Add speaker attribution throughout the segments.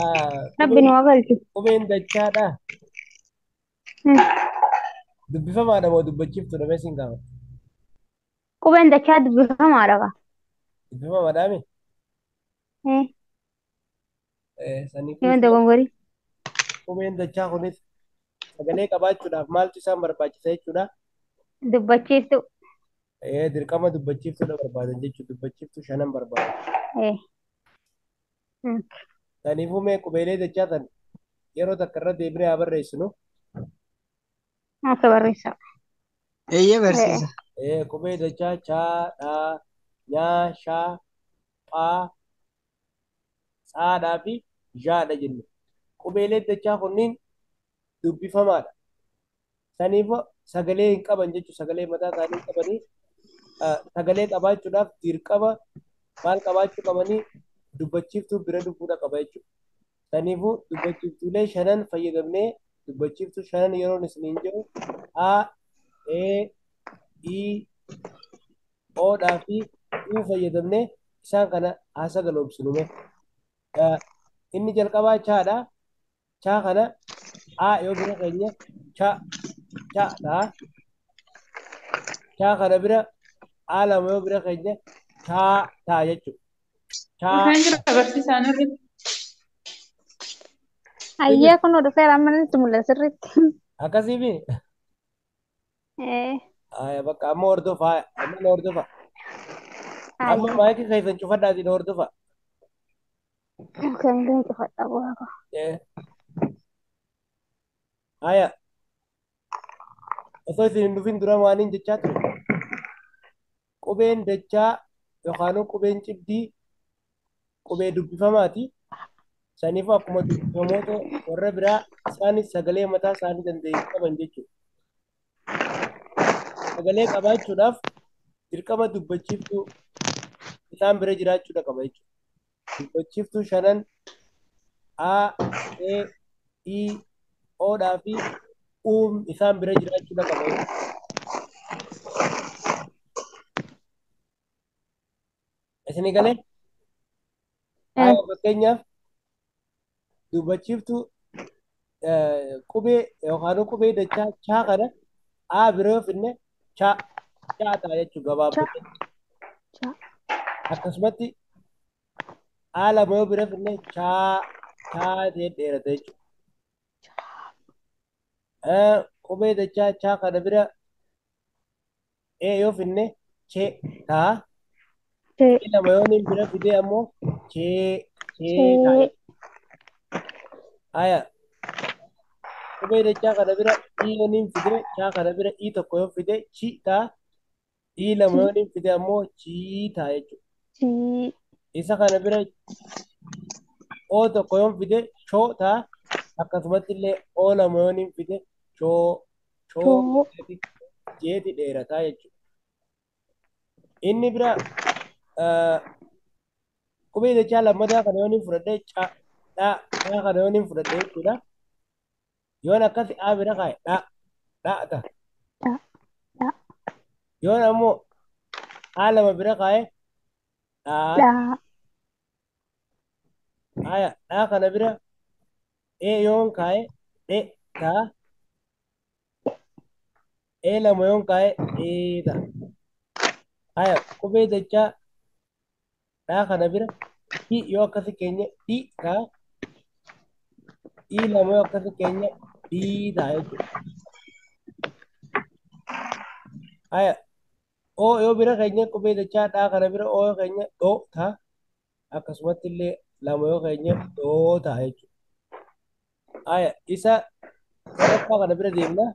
Speaker 1: Rabbi nu galchu.
Speaker 2: qubeen dachaadha. Dubbifamaadha moo dubbachiiftuudha mee siin gaafadha?
Speaker 1: Qubeen dachaa dubbifamaadha kaa.
Speaker 2: Dubbifamaadhaami?
Speaker 1: Eh,
Speaker 2: Saniifuu
Speaker 1: yoo hin dogongorin.
Speaker 2: qubeen dachaa kunis sagalee qabaachuudhaaf maaltu isaan barbaachisa jechuudha.
Speaker 1: Dubbachiiftu.
Speaker 2: Dirqama dubbachiiftuudha barbaadan jechuudha. Dubbachiiftuu shanan barbaadan.
Speaker 1: Eh, hmm.
Speaker 2: Saniifuu mee qubeelee dachaa san yeroo takka irra deebinee haa barreessinu.
Speaker 1: Akka barreessa.
Speaker 3: Eeyyee
Speaker 1: Eh,
Speaker 3: barsiisa.
Speaker 2: Qubee dachaa chaa, dhaa, nyaa, shaa, phaa, saadhaa fi zhaadha jennu. Qubeelee dachaa kunniin dubbifamaadha. Saniifuu sagalee hin qaban jechuudha. Sagalee mataa isaanii hin qabanii sagalee qabaachuudhaaf dirqama maal qabaachuu qabanii dubbachiiftuu bira dhufuudha qaba jechuudha. Saniifuu dubbachiiftuulee shanan fayyadamnee dubbachiiftuu shanan yeroon isiniin jedhu A, E, I, Oodhaa fi U fayyadamnee isaan kana haa sagaloomsinume. Inni jalqabaa chaadha. Chaa kana A yoo bira keenya cha chaadha. Chaa kana bira A lama yoo bira keenya chaa taa jechuudha. Chaa
Speaker 4: Kan jira barsiisaan irratti.
Speaker 1: Hayyee kun dhufeera amma nutti mul'ata sirriitti.
Speaker 2: akkasiifi
Speaker 1: Eh,
Speaker 2: bakka amma hordofaa amma na hordofaa. Amma
Speaker 1: hayyee.
Speaker 2: maayikii keessan cufadhaatiin hordofaa.
Speaker 1: Kan inni cufadha bu'aa qaba.
Speaker 2: Haya osoo isin hin dhufin dura waaniin jechaa ture. Qubeen dachaa yookaan qubeen cibdii qubee dubbifamaati. Saniifuu akkuma dubbifamoota warra biraa isaanis sagalee mataa isaanii danda'e qaban jechuudha. Sagalee qabaachuudhaaf dirqama dubbachiiftuu isaan bira jiraachuudha qaba jechuudha. Dubbachiiftuu shanan A, E, I, Oodhaa fi Uum isaan bira jiraachuudha qaba jechuudha. Isinii galee? Fakkeenyaaf dubbachiiftuu qubee yookaan qubee dachaa chaa kana A bira yoo finne chaa ta'a jechuudha gabaabbatee. Akkasumatti A lama yoo bira finne chaa ta'ee dheerata jechuudha. Qubee dachaa chaa kana bira E yoo finne chee ta'a. E lama yoo niin bira fidee ammoo chee ta'a jechuudha. Haya qubee dachaa kana bira I yoo niin fidee chaa kana bira I tokko yoo fidee chi ta'a. I lama yoo niin fidee ammoo chii ta'a jechuudha. Isa kana bira O tokko yoo fidee choo ta'a. Akkasumatti illee O lama yoo niin fidee choo jeeti dheerataa jechuudha. Inni bira qubee dachaa lammataa kana yoo niin fudhadhee dhaa kana yoo niin fudhadhee jechuudha. Yoon akkas A bira kaa'e dhaa ta'a. Yoon ammoo A lama bira kaa'e dhaa. Haya dhaa kana bira E yoon kaa'e dhe ta'a. E lama yoon kaa'e dhee ta'a. Haya qubee dachaa dhaa kana bira I yoo akkasi keenya dhi ta'a. I lama yoo akkasi keenya dhii ta'a jechuudha. Haya O yoo bira keenya qubee dachaa dhaa kana bira O yoo keenya dhoo ta'a. Akkasumatti illee lama yoo keenya dhoo ta'a jechuudha. Haya isa sadaffaa kana bira deemna.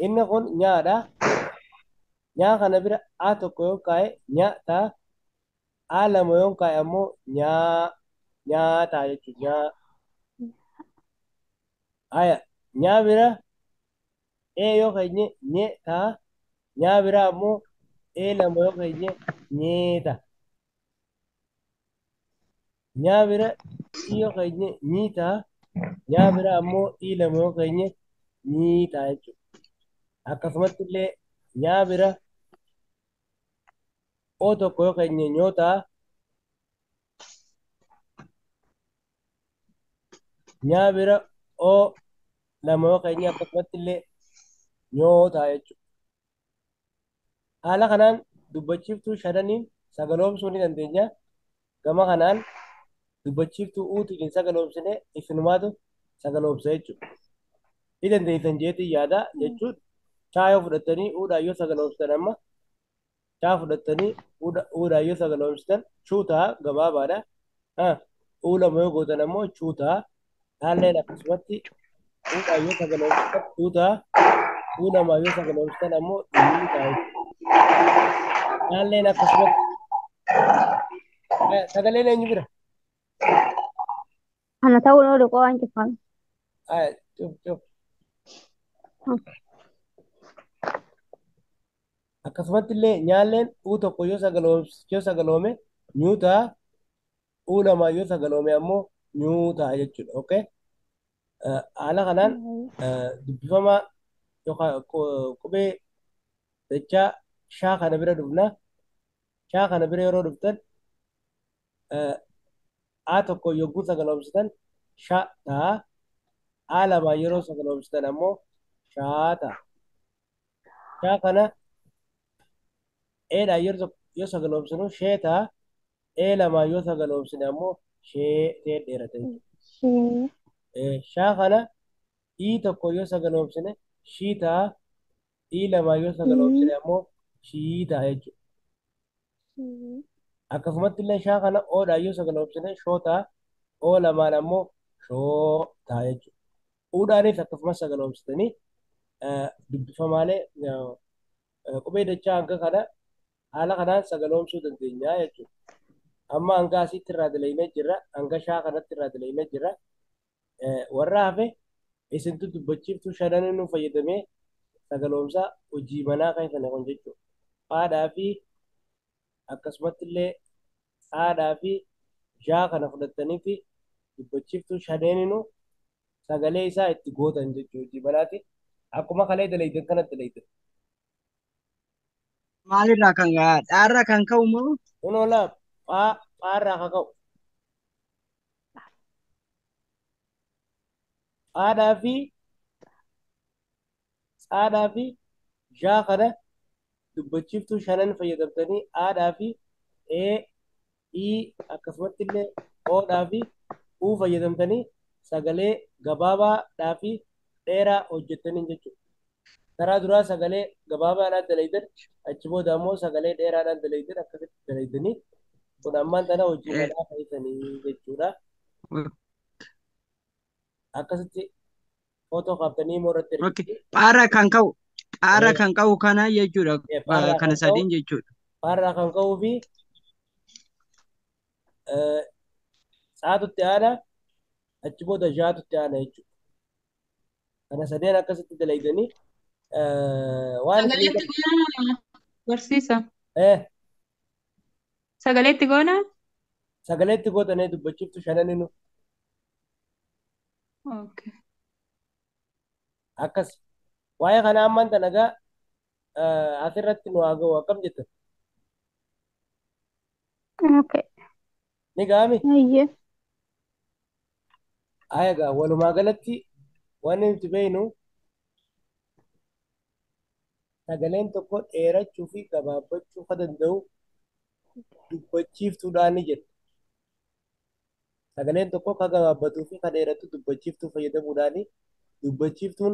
Speaker 2: Inni kun nyaadha. Nyaa kana bira A tokko yoo kaa'e nyaa ta'a. A lama yoo kaa'e ammoo nyaa ta'a jechuudha. Nyaa. Haya nyaa bira E yoo keenye nye ta'a. Nyaa bira ammoo E lama yoo keenye nyee ta'a. Nyaa bira I yoo keenye nyii ta'a. Nyaa bira ammoo I lama yoo keenye nyii ta'a jechuudha. Akkasumatti illee nyaa bira O tokko yoo keenye nyoo ta'a. Nyaa bira oo lama yoo keenye akkasumatti illee nyootaa jechuudha. Haala kanaan dubbachiiftuu shananiin sagaloomsuu ni dandeenya. Gama kanaan dubbachiiftuu uutiin sagaloomsine isinumaatu sagaloomsa jechuudha. Ni dandeessan jeetii yaada jechuun chaa yoo fudhattanii uudhaan yoo sagaloomsitan amma chaa fudhattanii uudhaan yoo sagaloomsitan chuutaa gabaabaadha. Uulama yoo gootan ammoo chuutaa haalleen akkasumatti uudhaan yoo sagaloomsitan chuutaa uulamaa yoo sagaloomsitan ammoo dhiitaa haalleen akkasumatti sagaleen eenyu bira?
Speaker 1: Ana ta'uun oolu qoo waan cufame.
Speaker 2: Cuf cuf. Akkasumatti illee nyaalleen uu tokko yoo sagaloome nyuutaa uu lamaa yoo sagaloome ammoo nyuutaa jechuudha. Okay? Haala kanaan dubbifamaa yookaan qubee dachaa shaa kana bira dhufna. Shaa kana bira yeroo dhuftan A tokko yogguu sagaloomsitan sha ta'a. A lamaa yeroo sagaloomsitan ammoo shaa ta'a. Shaa kana eedhaan yoo sagaloomsinu shee ta'a. E lamaa yoo sagaloomsine ammoo shee ta'ee dheerata jechuudha. Shaa kana ii tokko yoo sagaloomsine shii ta'a. Ii lamaa yoo sagaloomsine ammoo shii ta'a jechuudha. Akkasumatti illee shaa kana oodhaan yoo sagaloomsine shoo ta'a. Oo lamaan ammoo shoo ta'a jechuudha. Uudhaanis akkasumas sagaloomsitanii dubbifamaalee qubee dachaa hanga kana haala kanaan sagaloomsuu dandeenya jechuudha. Amma hanga asitti irraa dalaynee jirra. Hanga shaa kanatti irraa dalaynee jirra. Warra hafe isintu dubbachiiftuu shananii nu fayyadamee sagaloomsaa hojii manaa kan sana kun jechuudha. Haadhaa fi akkasumatti illee haadhaa fi shaa kana fudhattanii fi dubbachiiftuu shaneeninu sagalee isaa itti gootan jechuudha hojii manaati. Akkuma kalee dalaydan kanatti dalaydan.
Speaker 3: Maalirraa kan dhaarraa kan ka'u moo?
Speaker 2: Kun oolaa phaarraa haa ka'u. Haadhaa fi shaa kana dubbachiiftuu shanan fayyadamtanii haadhaa fi ii akkasumatti illee oodhaa fi uu fayyadamtanii sagalee gabaabaadhaa fi dheeraa hojjettanii jechuudha. Karaa duraa sagalee gabaabaadhaan dalaydan achi booda ammoo sagalee dheeraadhaan dalaydan akkasitti dalaydanii kun ammaan tana hojii manaa fayyadanii jechuudha. Akkasitti footoo kaaftanii immoo irratti
Speaker 3: ergitanii. Phaarraa kan ka'u kana jechuudha. Kana sadiin jechuudha.
Speaker 2: Phaarraa kan ka'uu fi saatutti aana achi booda jaatutti aana jechuudha. Kana sadeen akkasitti dalaydanii waan
Speaker 4: sagaleetti goona barsiisa. Sagaleetti goona?
Speaker 2: Sagaleetti gootanii dubbachiiftu shananinu. Akkas waa'ee kana ammaan tanagaa asirratti nu haa ga'u akkam jettan? Ni gaami? Egaa walumaa galatti wanni nuti beeknu sagaleen tokko dheerachuu fi gabaabbachuu kan danda'u dubbachiiftuudhaan ni jedha. Sagaleen tokko kan gabaabbatuu fi kan dheeratu dubbachiiftuu fayyadamuudhaan dubbachiiftuun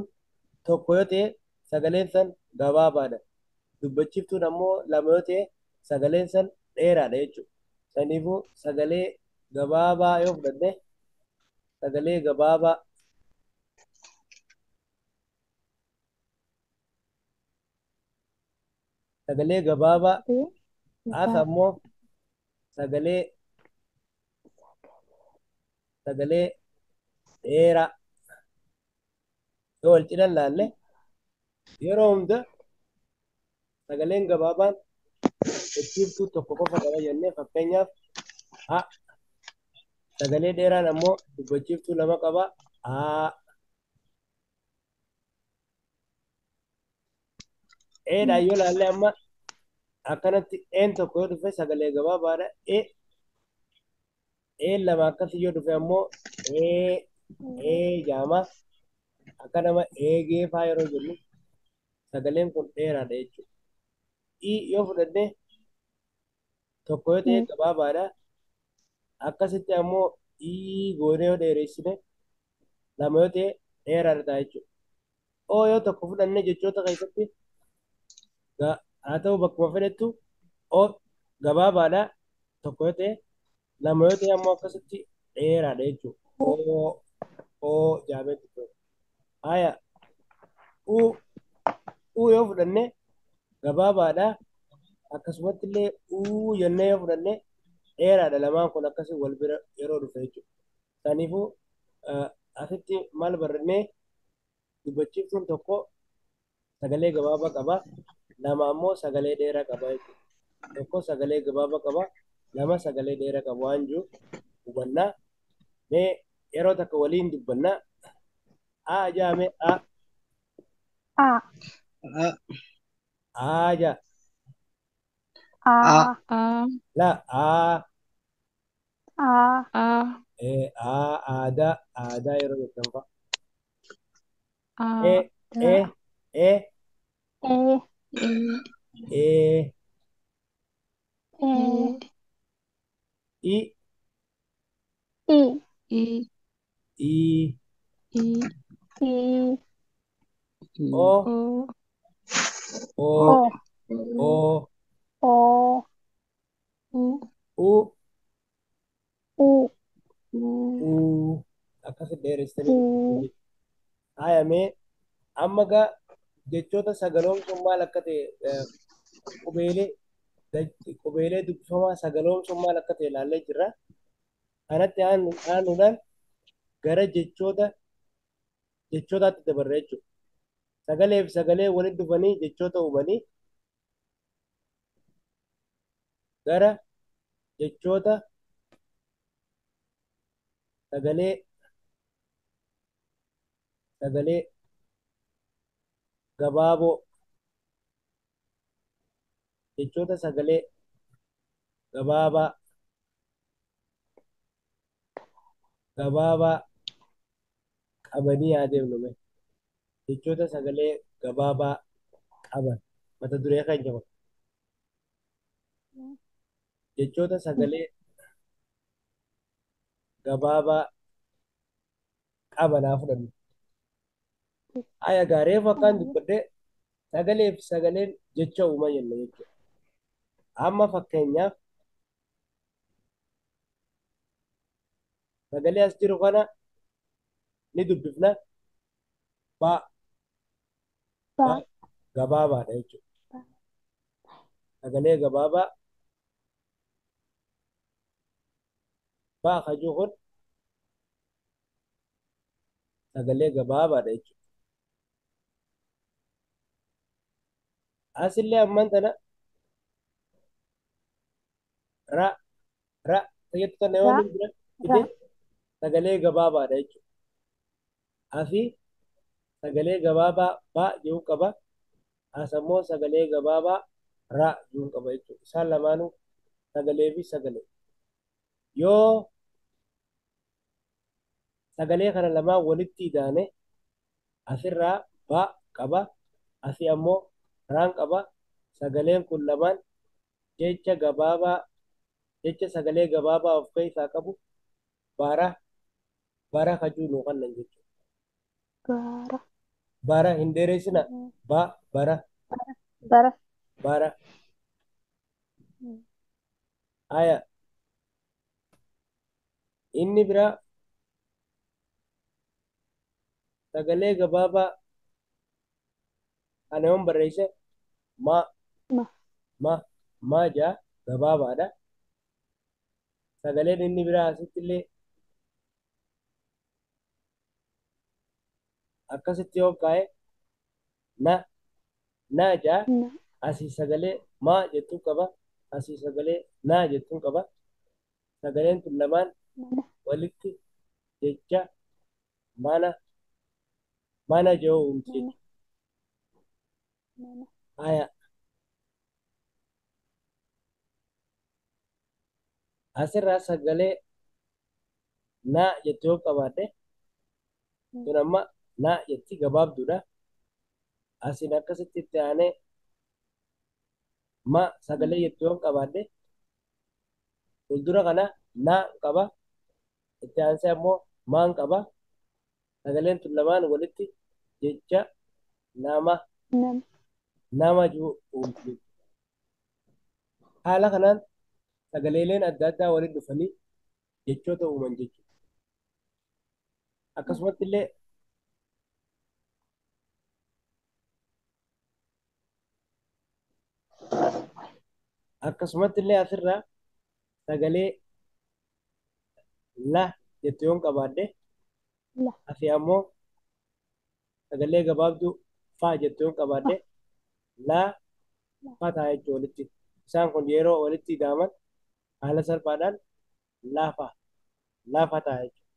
Speaker 2: tokko yoo ta'e sagaleen san gabaabaadha. Dubbachiiftuun ammoo lama yoo ta'e sagaleen san dheeraadha jechuudha. Saniifuu sagalee gabaabaa yoo fudhanne sagalee gabaabaa as ammoo sagalee dheeraa yoo wal cina laalle yeroo hunda sagaleen gabaabaan dubbachiiftuu tokko qofa qaba jennee fakkeenyaaf sagalee dheeraan ammoo dubbachiiftuu lama qaba. Eedhaan yoo laalle amma akkanatti een tokko yoo dhufe sagalee gabaabaadha. Een lama akkasii yoo dhufe ammoo Jaama akka nama eegee faa yeroo jennu sagaleen kun dheeraadha jechuudha. Yoo fudhanne tokko yoo ta'e gabaabaadha. Akkasitti ammoo goonee yoo dheeressine lama yoo ta'e dheeraadha ta'a jechuudha. Yoo tokko fudhanne jechoota keessatti haa ta'u bakkuma fedhettu gabaabaadha tokko yoo ta'e lama yoo ta'e ammoo akkasitti dheeraadha jechuudha. Jaameetti ture. Haya yoo fudhanne gabaabaadha. Akkasumatti illee jennee yoo fudhanne dheeraadha. Lamaan kun akkasii wal bira yeroo dhufe jechuudha. Kanaafuu asitti maal barannee dubbachiiftuun tokko sagalee gabaabaa qaba. Lama ammoo sagalee dheeraa qaba jechuudha. Tokko sagalee gabaabaa qaba. Lama sagalee dheeraa qaba waan jiru hubannaa. Mee yeroo takka waliin dubbannaa. Jaame jaa. La aadaa yeroo jettan fa'a. E I O U akkasi dheeressanii haayamee amma gaa jechoota sagaloomsuun maal akka ta'e qubeelee dubbifamaa sagaloomsuun maal akka ta'e ilaallee jirra. Kanatti aanuudhaan gara jechootaatti dabarra jechuudha. Sagalee fi sagalee walitti dhufanii jechoota uumanii gara jechoota sagalee gabaaboo jechoota sagalee gabaabaa qabanii adeemnume jechoota sagalee gabaabaa qaban mata duree kan jedhamu jechoota sagalee gabaabaa qabanaa fudhannu. Haya gaaree fakkaan dubbadhee sagalee fi sagaleen jecha uumaa jenna jechuudha. Amma fakkeenyaaf sagalee as jiru kana ni dubbifna gabaabaadha jechuudha. Sagalee gabaabaa kajuu kun sagalee gabaabaadha jechuudha. Asillee ammaan tana fayyadu kana yoo inni bira ide sagalee gabaabaadha jechuudha. Afi sagalee gabaabaa jedhu qaba. As ammoo sagalee gabaabaa jedhu qaba jechuudha. Isaan lamaanuu sagalee fi sagalee. Yoo sagalee kana lamaan walitti idaane asirraa qaba. Asii ammoo raan qaba. Sagaleen kun lamaan jecha sagalee gabaabaa of keessaa qabu bara kajuu nuu kannan jechuudha. Bara hin dheeressina bara. Haya inni biraa sagalee gabaabaa kana yoon barreesse maa jaa gabaabaadha. Sagaleen inni biraa asitti illee akkasitti yoo kaa'e na jaa asii sagalee maa jettuun qaba. Asii sagalee naa jettuun qaba. Sagaleen kun lamaan walitti jecha mana jedhu uumti. Haya asirraa sagalee naa jettu yoo qabaadhe Tun amma na jetti gabaabduudha. Asiin akkasitti itti aanee ma sagalee jettu yoon qabaadde fuuldura kana na qaba. Itti aansee ammoo maan qaba. Sagaleen tun lamaan walitti jecha nama
Speaker 1: Nam.
Speaker 2: nama jiru uumti. Haala kanaan sagaleeleen adda addaa walitti dhufanii jechoota uuman jechuudha. Akkasumatti illee asirraa sagalee la jettu yoon qabaadde
Speaker 1: La.
Speaker 2: asii ammoo sagalee gabaabduu faa jettu yoon qabaadde laa fataa jechuu walitti. Isaan kun yeroo walitti hidhaaman haala salphaadhaan laafa ta'a jechuudha.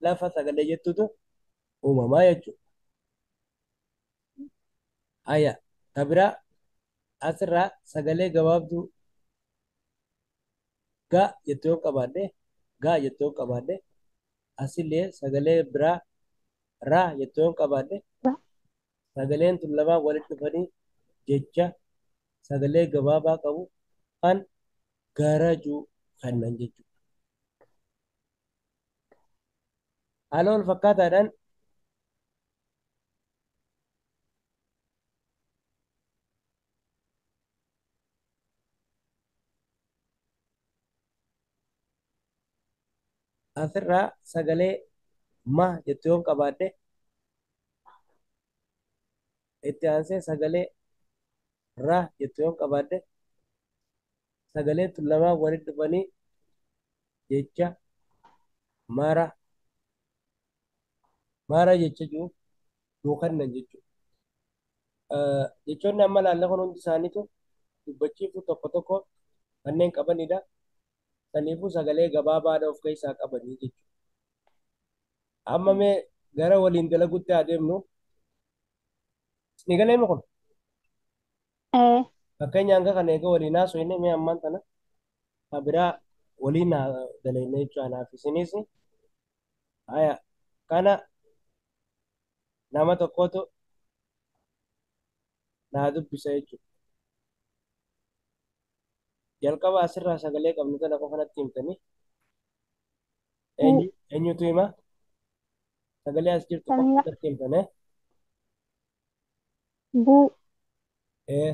Speaker 2: Lafa sagalee jettutu uumamaa jechuudha. Ayya tabiraa asirraa sagalee gabaabduu ga jettu yoon qabaadde asillee sagalee biraa raa jettu yoon qabaadde
Speaker 1: Ra.
Speaker 2: sagaleen tun lamaan walitti dhufanii jecha sagalee gabaabaa qabu kan garajuu kennan jechuudha. Haala wal fakkaataadhaan asirraa sagalee ma jettu yoon qabaadde itti aansee sagalee ra jettu yoon qabaadde sagaleen tun lamaan walitti dhufanii jecha mara jecha jiru nuu kennan jechuudha. Jechoonni amma laalla kun hundi isaaniitu dubbachiiftuu tokko tokko kanneen qabanidha. Saniifuu sagalee gabaabaadha of keessaa qabanii jechuudha. Amma mee gara waliin dalaguutti adeemnu ni galee kun fakkeenyaan kana egaa waliin haasofne mee ammaan tana biraa waliin dalagne jechuudha. Naaf isinis haya kana nama tokkotu naa dubbisa jechuudha. Jalqaba asirraa sagalee qabnu tana qofa natti himtanii eenyutu hima sagalee as jirtu qofa natti himtanii
Speaker 1: Bu.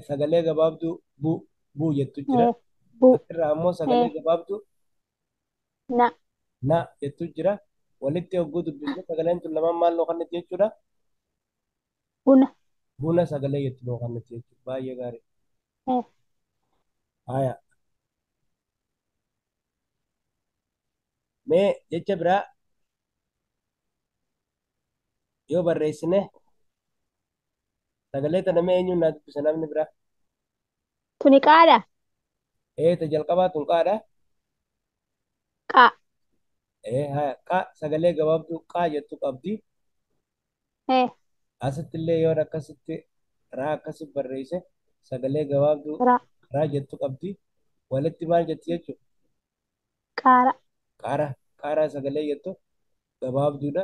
Speaker 2: sagalee gabaabduu bu jettu jira.
Speaker 1: Bu.
Speaker 2: Asirraa ammoo sagalee gabaabduu
Speaker 1: Na.
Speaker 2: na jettu jira. Walitti hogguu dubbisne sagaleen tun lamaan maal nuu kannatti jechuudha.
Speaker 1: Buna.
Speaker 2: Buna sagalee jettu nuu kannatti jechuudha. Baay'ee gaarii. Haya. Mee jecha biraa yoo barreessine sagalee tana mee eenyuun naa dubbisa namni biraa?
Speaker 1: Tuni qaadha.
Speaker 2: Ta jalqabaa tun qaadha.
Speaker 1: Qaa.
Speaker 2: Haya qaa sagalee gabaabduu qaa jettu qabdi. Asitti illee yoo akkasitti raa akkasitti barreesse sagalee gabaabduu
Speaker 1: Ra.
Speaker 2: raa jettu qabdi. Walitti maal jetti jechuudha?
Speaker 1: Qaara.
Speaker 2: Qaara sagalee jettu gabaabduudha.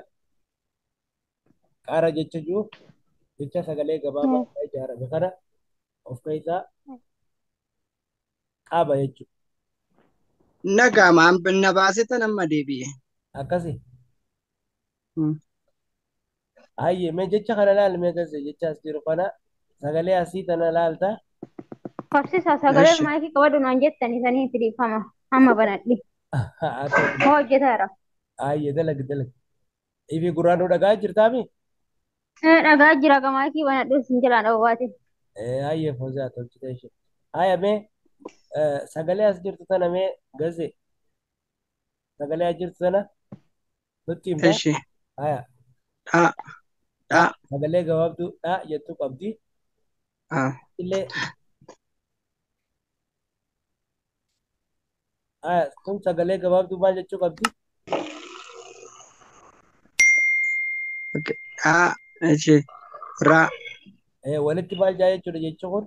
Speaker 2: Qaara jecha jiru jecha sagalee gabaabaa irraa ijaarame kana of keessaa qaba jechuudha.
Speaker 3: Nagaamaan na baaseta nama deebi'e.
Speaker 2: Akkasi. Hayyee mee jecha kana laal mee gase jecha as jiru kana sagalee asii tana laalta.
Speaker 1: Horsiisa sagalee maayikii qabadhu naan jettanii sanii firiifama hamma banadhi. Hojjetaara.
Speaker 2: Hayyee dalagi. Ifi gurraanuu dhagaa jirtaami?
Speaker 1: Dhagaa jira maayikii banadhu sin jalaan dhawaate.
Speaker 2: Hayyee foosaa tolchite ishee. Haya mee sagalee as jirtu tana mee gase sagalee as jirtu tana nutti himta. Haya. Sagalee gabaabduu dha jettu qabdi. Illee kun sagalee gabaabduu maal jechuu qabdi? Ra. Walitti maal jaa jechuudha jechuun kun?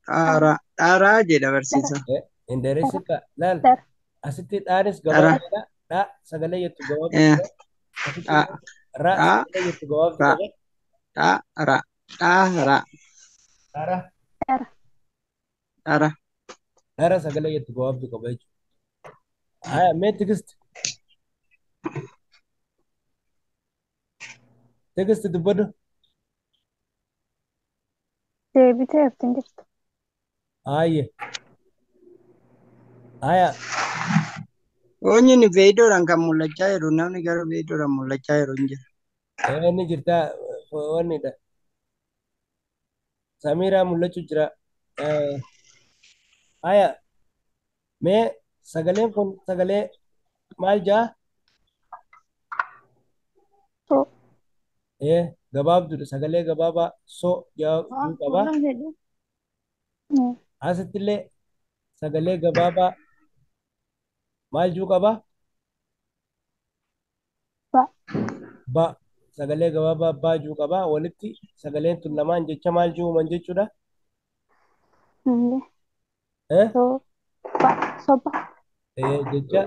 Speaker 3: Dharaa jedha barsiisa.
Speaker 2: Inderesika laal
Speaker 1: Dar.
Speaker 2: asitti dhaanis
Speaker 3: Dhara.
Speaker 2: gabaabduudha. Dhaa sagalee jettu gabaabdu
Speaker 3: Eh,
Speaker 2: qaba. Asitti
Speaker 3: dha,
Speaker 2: immoo raa
Speaker 3: dha,
Speaker 2: sagalee jettu gabaabdu
Speaker 3: ra,
Speaker 2: qaba.
Speaker 3: dhara, dhara,
Speaker 2: Dhara
Speaker 1: Dar.
Speaker 3: dhara.
Speaker 2: dhara sagalee jettu gabaabdu qaba jechuudha. Haya mee tigisti dubbadhu.
Speaker 1: Deebitee haftiin jirtu.
Speaker 2: Haayye haya
Speaker 3: Onyini beeydoodhaan kan mul'achaa jiru namni gara beeydoodhaan mul'achaa jiru hin jiru.
Speaker 2: inni jirtaa wannidha. Samiiraa mul'achuu jira. Haya mee sagaleen kun sagalee maal jaa?
Speaker 1: So.
Speaker 2: Gabaabduudha. Sagalee gabaabaa so juu qaba.
Speaker 1: Maal jedhu?
Speaker 2: Asitti illee sagalee gabaabaa maal juu qaba?
Speaker 1: Ba.
Speaker 2: Ba. Sagalee gabaabaa baa juu qaba. Walitti sagaleen tun lamaan jecha maal juu uuman jechuudha?
Speaker 1: So. Ba. Soba.
Speaker 2: Jecha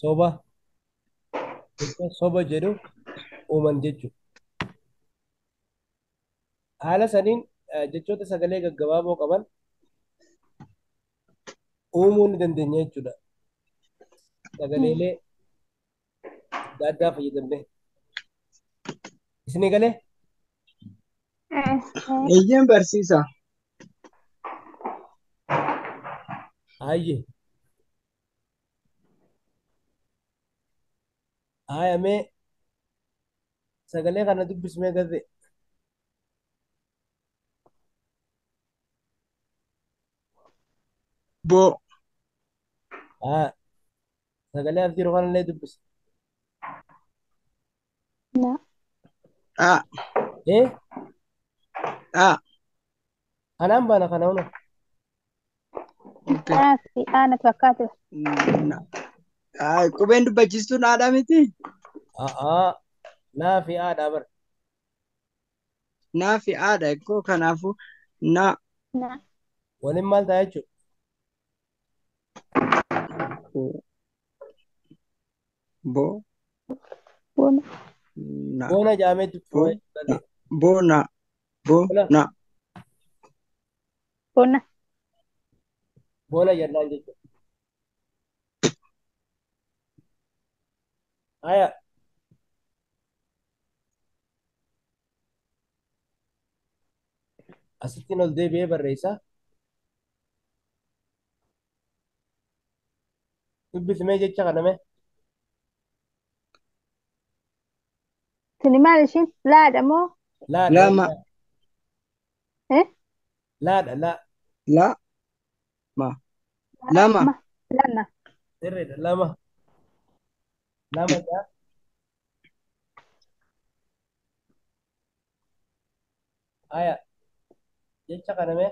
Speaker 2: soba. Jecha soba jedhu uuman jechuudha. Haala saniin jechoota sagalee gaggabaaboo qaban uumuu ni dandeenya jechuudha. Sagaleelee adda addaa fayyadamnee. Isinii galee?
Speaker 3: Eeyyeen barsiisa.
Speaker 2: Haayye. Haaya mee sagalee kana dubbismee garte.
Speaker 3: Boo.
Speaker 2: Sagalee as jiru kanallee dubbise.
Speaker 1: Na.
Speaker 3: Dhaa.
Speaker 2: Eh?
Speaker 3: Dhaa.
Speaker 2: Kanaan baana kana hunda.
Speaker 3: Okay.
Speaker 1: Aanatti aanatti fakkaate.
Speaker 3: Qubeen dubbachiistuun haadha miti?
Speaker 2: Naa fi haadha bara.
Speaker 3: Naa fi haadha ekkoo kanaafuu na.
Speaker 1: Na.
Speaker 2: Waliin maal ta'a jechuudha?
Speaker 3: Boo.
Speaker 1: Bona.
Speaker 3: Na.
Speaker 2: Boona jaameetti
Speaker 3: Boona. Boona.
Speaker 1: Bona.
Speaker 2: Boona jennaan jechuudha. Haya. Asittiin ol deebi'ee barreessaa. Dubbismee jecha kaname.
Speaker 1: Tuni maal ishiin? Laadha moo?
Speaker 2: Laadha.
Speaker 3: Lama.
Speaker 2: Laadha laa.
Speaker 3: Lama. Lama.
Speaker 1: Lama.
Speaker 2: Sirriidha lama. Lama jaa. Haya. Jecha kaname.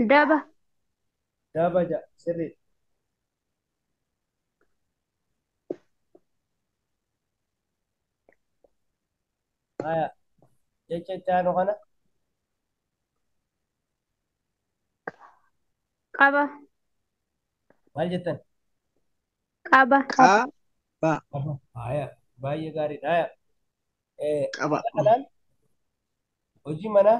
Speaker 1: Daba.
Speaker 2: Daba jaa. Sirriidha. Haya. Jecha itti aanu kana.
Speaker 1: Qaba.
Speaker 2: Maal jettan?
Speaker 1: Qaba.
Speaker 3: Qaba.
Speaker 2: Haya. Baay'ee gaariidha. Haya.
Speaker 3: Qaba.
Speaker 2: Kanaan hojii manaa